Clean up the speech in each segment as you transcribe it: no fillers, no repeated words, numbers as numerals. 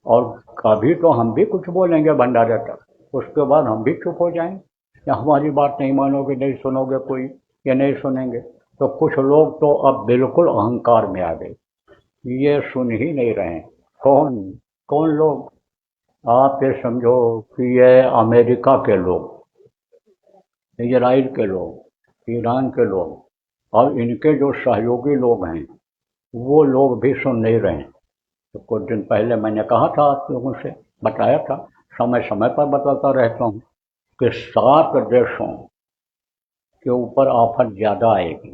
और कभी तो हम भी कुछ बोलेंगे भंडारे तक, उसके बाद हम भी चुप हो जाएंगे, या हमारी बात नहीं मानोगे, नहीं सुनोगे कोई, या नहीं सुनेंगे। तो कुछ लोग तो अब बिल्कुल अहंकार में आ गए, ये सुन ही नहीं रहे हैं। कौन? कौन लोग? आप ये समझो कि ये अमेरिका के लोग, इजराइल के लोग, ईरान के लोग और इनके जो सहयोगी लोग हैं, वो लोग भी सुन नहीं रहे हैं। तो कुछ दिन पहले मैंने कहा था, आप लोगों से बताया था, समय समय पर बताता रहता हूँ कि 7 देशों के ऊपर आफत ज़्यादा आएगी।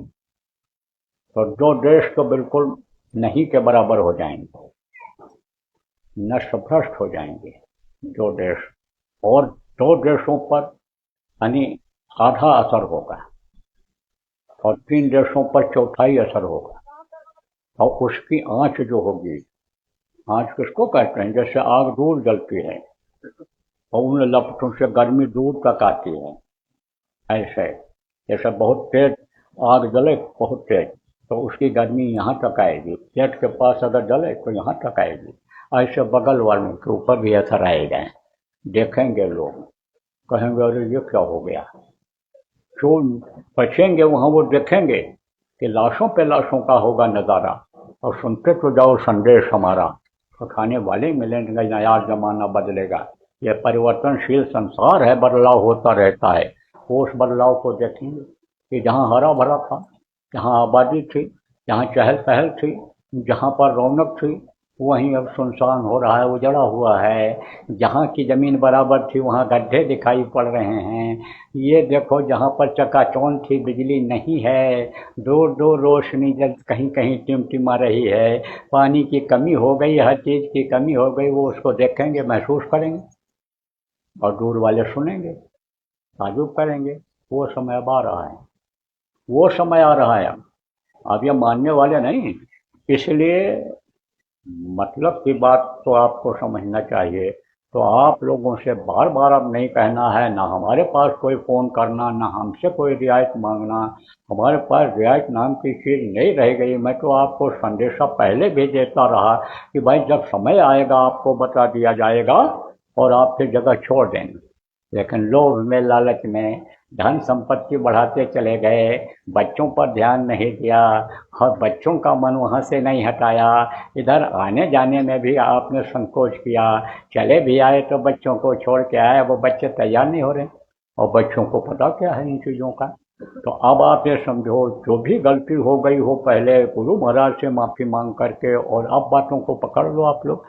तो 2 देश तो बिल्कुल नहीं के बराबर हो जाएंगे, नष्टभ्रष्ट हो जाएंगे 2 देश। और 2 देशों पर यानी आधा असर होगा, और 3 देशों पर चौथाई असर होगा। और उसकी आंच जो होगी, आंच किसको कहते हैं? जैसे आग दूर जलती है और उन लपटों से गर्मी दूर तक आती है, ऐसे जैसे बहुत तेज आग जले, बहुत तेज, तो उसकी गर्मी यहाँ तक आएगी, पेट के पास अगर जले तो यहाँ तक आएगी। ऐसे बगल वालों के ऊपर भी असर आएगा। देखेंगे लोग, कहेंगे अरे ये क्या हो गया। जो बचेंगे वहां वो देखेंगे कि लाशों पे लाशों का होगा नज़ारा, और सुनते तो जाओ संदेश हमारा, तो खाने वाले मिलेंगे, नया जमाना बदलेगा। यह परिवर्तनशील संसार है, बदलाव होता रहता है। वो उस बदलाव को देखेंगे कि जहाँ हरा भरा था, जहाँ आबादी थी, जहाँ चहल पहल थी, जहाँ पर रौनक थी, वहीं अब सुनसान हो रहा है, उजड़ा हुआ है। जहाँ की जमीन बराबर थी वहाँ गड्ढे दिखाई पड़ रहे हैं। ये देखो जहाँ पर चकाचौंध थी बिजली नहीं है, दूर दूर रोशनी जल कहीं कहीं टिमटिमा रही है। पानी की कमी हो गई, हर चीज़ की कमी हो गई, वो उसको देखेंगे, महसूस करेंगे, और दूर वाले सुनेंगे, ताजुब करेंगे। वो समय अब आ रहा है, वो समय आ रहा है। अब ये मानने वाले नहीं। इसलिए मतलब की बात तो आपको समझना चाहिए। तो आप लोगों से बार बार अब नहीं कहना है, ना हमारे पास कोई फ़ोन करना, ना हमसे कोई रियायत मांगना। हमारे पास रियायत नाम की चीज़ नहीं रह गई। मैं तो आपको संदेशा पहले भी देता रहा कि भाई जब समय आएगा आपको बता दिया जाएगा और आप फिर जगह छोड़ देंगे। लेकिन लोभ में, लालच में धन संपत्ति बढ़ाते चले गए, बच्चों पर ध्यान नहीं दिया, और बच्चों का मन वहाँ से नहीं हटाया। इधर आने जाने में भी आपने संकोच किया, चले भी आए तो बच्चों को छोड़ के आए, वो बच्चे तैयार नहीं हो रहे, और बच्चों को पता क्या है इन चीज़ों का। तो अब आप ये समझो, जो भी गलती हो गई हो पहले गुरु महाराज से माफ़ी मांग करके, और अब बातों को पकड़ लो आप लोग।